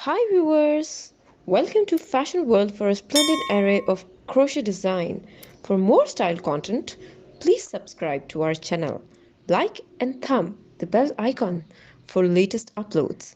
Hi viewers! Welcome to Fashion World for a splendid array of crochet design. For more style content, please subscribe to our channel. Like and thumb the bell icon for latest uploads.